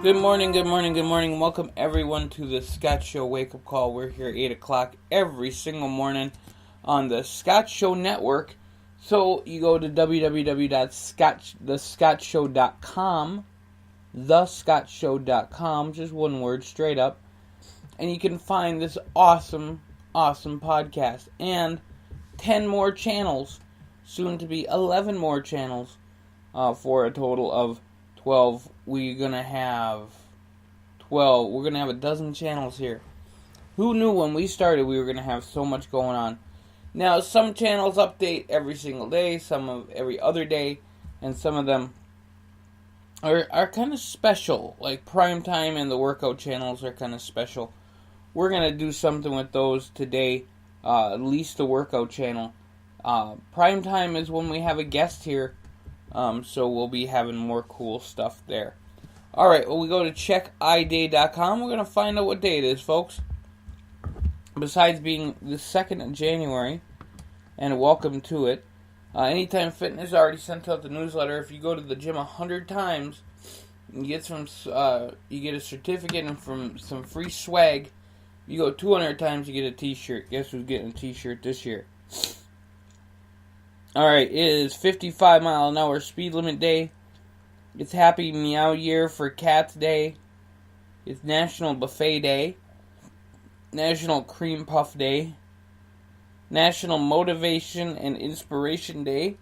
Good morning, good morning, good morning. Welcome everyone to the Thescottshow Wake Up Call. We're here 8 o'clock every single morning on the Thescottshow Network. So you go to www.thescottshow.com, thescottshow.com, just one word, straight up, and you can find this awesome podcast and 10 more channels, soon to be 11 more channels, for a total of 12. We're going to have a dozen channels here. Who knew when we started we were going to have so much going on? Now, some channels update every single day, some of every other day, and some of them are kind of special. Like Primetime and the workout channels are kind of special. We're going to do something with those today, at least the workout channel. Primetime is when we have a guest here, so we'll be having more cool stuff there. Alright, well, we go to checkiday.com. We're going to find out what day it is, folks. Besides being the 2nd of January, and welcome to it, Anytime Fitness already sent out the newsletter. If you go to the gym 100 times, you get a certificate and some free swag. If you go 200 times, you get a t-shirt. Guess who's getting a t-shirt this year? Alright, it is 55 mile an hour speed limit day. It's Happy Meow Year for Cats Day. It's National Buffet Day. National Cream Puff Day. National Motivation and Inspiration Day.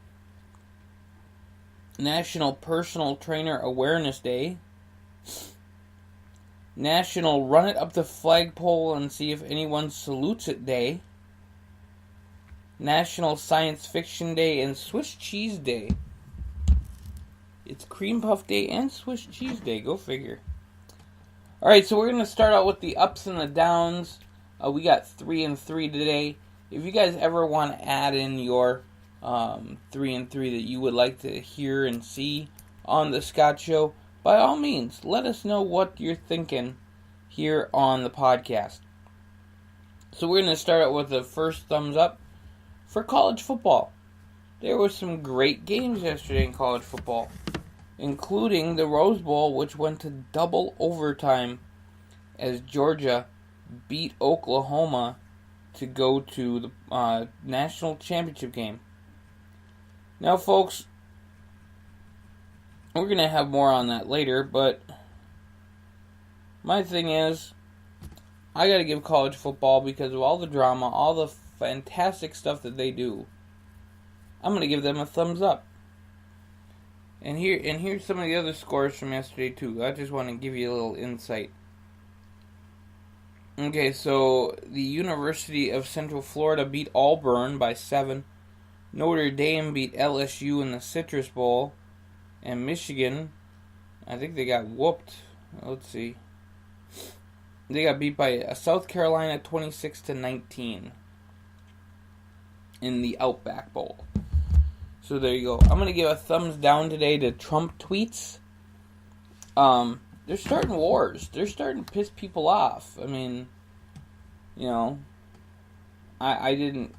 National Personal Trainer Awareness Day. National Run It Up the Flagpole and See If Anyone Salutes It Day. National Science Fiction Day and Swiss Cheese Day. It's Cream Puff Day and Swiss Cheese Day. Go figure. Alright, so we're going to start out with the ups and the downs. We got 3 and 3 today. If you guys ever want to add in your 3 and 3 that you would like to hear and see on the Scott Show, by all means, let us know what you're thinking here on the podcast. So we're going to start out with the first thumbs up for college football. There were some great games yesterday in college football, including the Rose Bowl, which went to double overtime as Georgia beat Oklahoma to go to the national championship game. Now, folks, we're going to have more on that later, but my thing is, I got to give college football, because of all the drama, all the fantastic stuff that they do, I'm going to give them a thumbs up. And here's some of the other scores from yesterday too. I just want to give you a little insight. Okay, so the University of Central Florida beat Auburn by 7. Notre Dame beat LSU in the Citrus Bowl. And Michigan, I think they got whooped. Let's see. They got beat by South Carolina 26-19 in the Outback Bowl. So there you go. I'm going to give a thumbs down today to Trump tweets. They're starting wars. They're starting to piss people off. I mean, you know, I can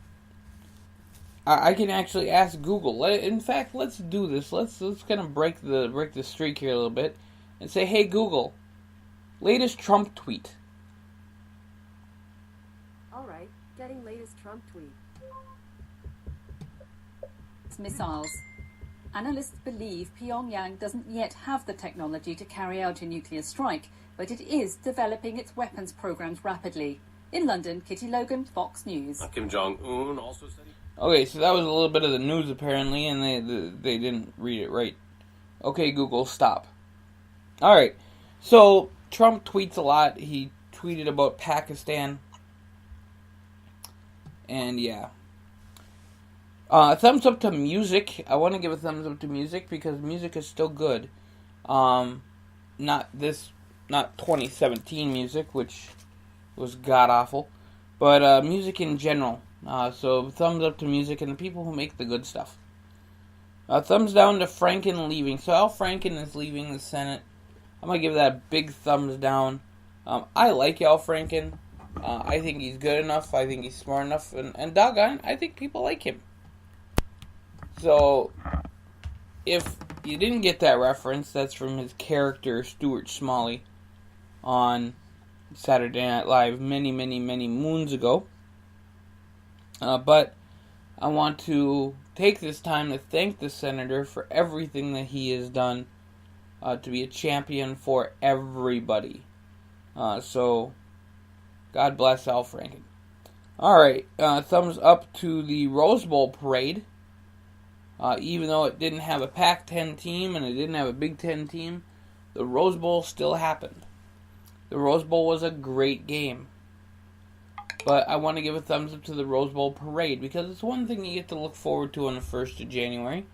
actually ask Google. In fact, let's do this. Let's kind of break the streak here a little bit and say, hey Google, latest Trump tweet. All right, getting latest Trump tweet. Missiles. Analysts believe Pyongyang doesn't yet have the technology to carry out a nuclear strike, but it is developing its weapons programs rapidly. In London, Kitty Logan, Fox News. Kim Jong-un also said... Okay, so that was a little bit of the news apparently, and they didn't read it right. Okay, Google, stop. Alright, so Trump tweets a lot. He tweeted about Pakistan. And yeah. Thumbs up to music. I want to give a thumbs up to music because music is still good. Not 2017 music, which was god-awful, but music in general. So thumbs up to music and the people who make the good stuff. Thumbs down to Franken leaving. So Al Franken is leaving the Senate. I'm going to give that a big thumbs down. I like Al Franken. I think he's good enough. I think he's smart enough. And doggone, I think people like him. So, if you didn't get that reference, that's from his character Stuart Smalley on Saturday Night Live many, many, many moons ago. But I want to take this time to thank the Senator for everything that he has done to be a champion for everybody. So, God bless Al Franken. Alright, thumbs up to the Rose Bowl parade. Even though it didn't have a Pac-10 team and it didn't have a Big Ten team, the Rose Bowl still happened. The Rose Bowl was a great game. But I want to give a thumbs up to the Rose Bowl parade because it's one thing you get to look forward to on the 1st of January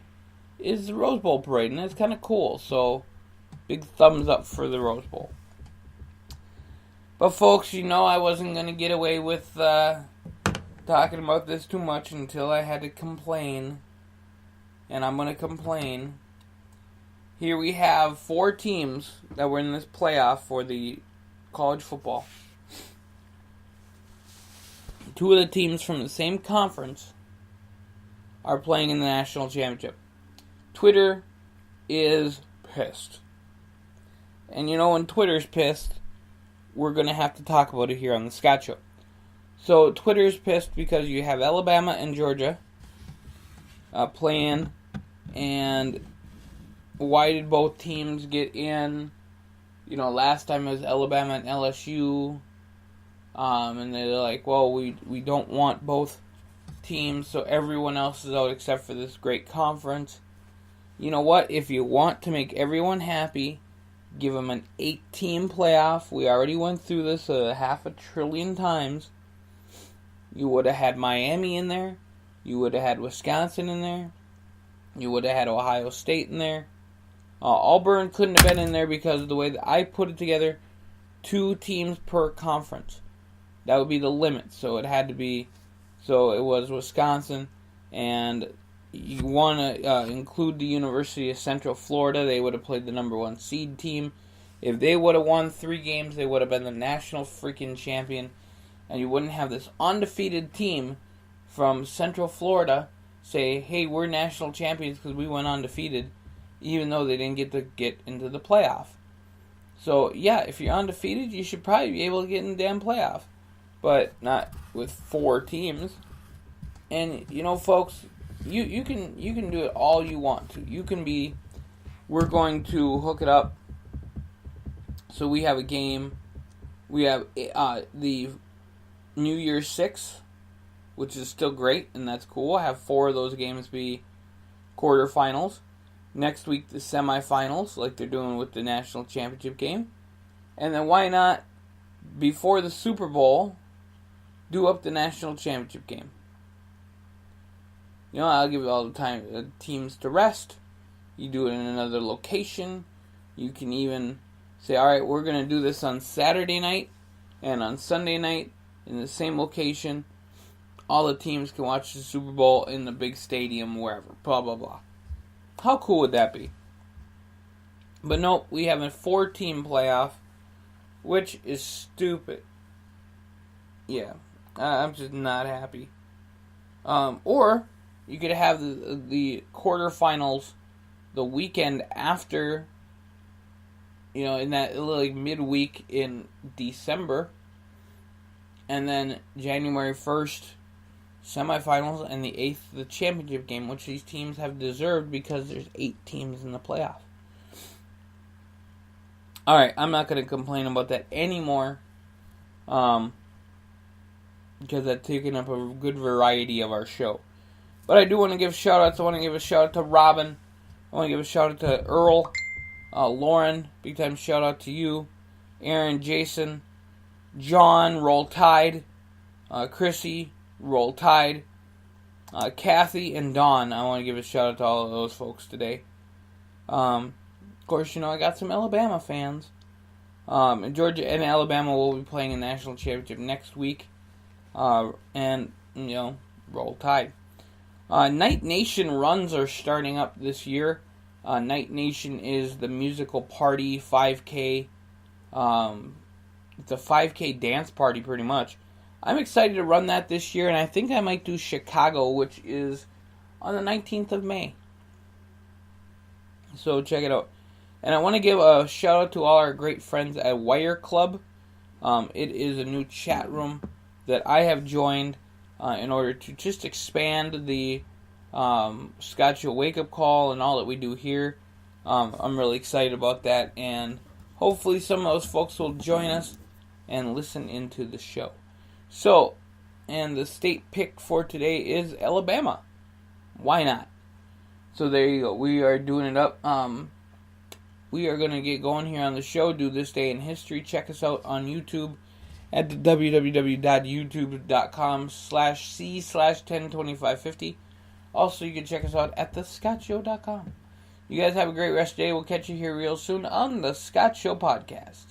is the Rose Bowl parade, and it's kind of cool. So, big thumbs up for the Rose Bowl. But folks, you know I wasn't going to get away with talking about this too much until I had to complain. And I'm going to complain. Here we have 4 teams that were in this playoff for the college football. 2 of the teams from the same conference are playing in the national championship. Twitter is pissed. And you know when Twitter's pissed, we're going to have to talk about it here on the Thescottshow. So Twitter's pissed because you have Alabama and Georgia playing, and why did both teams get in? You know, last time it was Alabama and LSU, and they're like, well, we don't want both teams, so everyone else is out except for this great conference. You know what? If you want to make everyone happy, give them an 8-team playoff. We already went through this 500 billion times. You would have had Miami in there. You would have had Wisconsin in there. You would have had Ohio State in there. Auburn couldn't have been in there because of the way that I put it together. 2 teams per conference. That would be the limit. So it had to be. So it was Wisconsin. And you want to include the University of Central Florida. They would have played the number 1 seed team. If they would have won 3 games, they would have been the national freaking champion. And you wouldn't have this undefeated team from Central Florida say, hey, we're national champions because we went undefeated, even though they didn't get to get into the playoff. So, yeah, if you're undefeated, you should probably be able to get in the damn playoff. But not with 4 teams. And, you know, folks, you can do it all you want to. You can be, we're going to hook it up. So we have a game. We have the New Year's 6, which is still great, and that's cool. I have 4 of those games be quarterfinals. Next week, the semifinals, like they're doing with the national championship game. And then why not, before the Super Bowl, do up the national championship game? You know, I'll give you all the time teams to rest. You do it in another location. You can even say, all right, we're going to do this on Saturday night and on Sunday night in the same location. All the teams can watch the Super Bowl in the big stadium, wherever. Blah, blah, blah. How cool would that be? But nope, we have a 4-team playoff, which is stupid. Yeah, I'm just not happy. Or you could have the quarterfinals the weekend after, you know, in that like midweek in December, and then January 1st, semifinals, and the 8th, the championship game, which these teams have deserved because there's 8 teams in the playoff. Alright, I'm not going to complain about that anymore, because that's taken up a good variety of our show. But I do want to give shout-outs. I want to give a shout-out to Robin. I want to give a shout-out to Earl, Lauren, big-time shout-out to you, Aaron, Jason, John, Roll Tide, Chrissy, Roll Tide, Kathy, and Dawn. I want to give a shout-out to all of those folks today. Of course, you know, I got some Alabama fans. And Georgia and Alabama will be playing a national championship next week. And, you know, Roll Tide. Night Nation runs are starting up this year. Night Nation is the musical party 5K. It's a 5K dance party, pretty much. I'm excited to run that this year, and I think I might do Chicago, which is on the 19th of May. So check it out. And I want to give a shout out to all our great friends at Wire Club. It is a new chat room that I have joined in order to just expand the Thescottshow Wake Up Call and all that we do here. I'm really excited about that, and hopefully some of those folks will join us and listen into the show. So, and the state pick for today is Alabama. Why not? So there you go. We are doing it up. We are going to get going here on the show. Do This Day in History. Check us out on YouTube at www.youtube.com/c/102550. Also, you can check us out at thescottshow.com. You guys have a great rest of the day. We'll catch you here real soon on the Scott Show Podcast.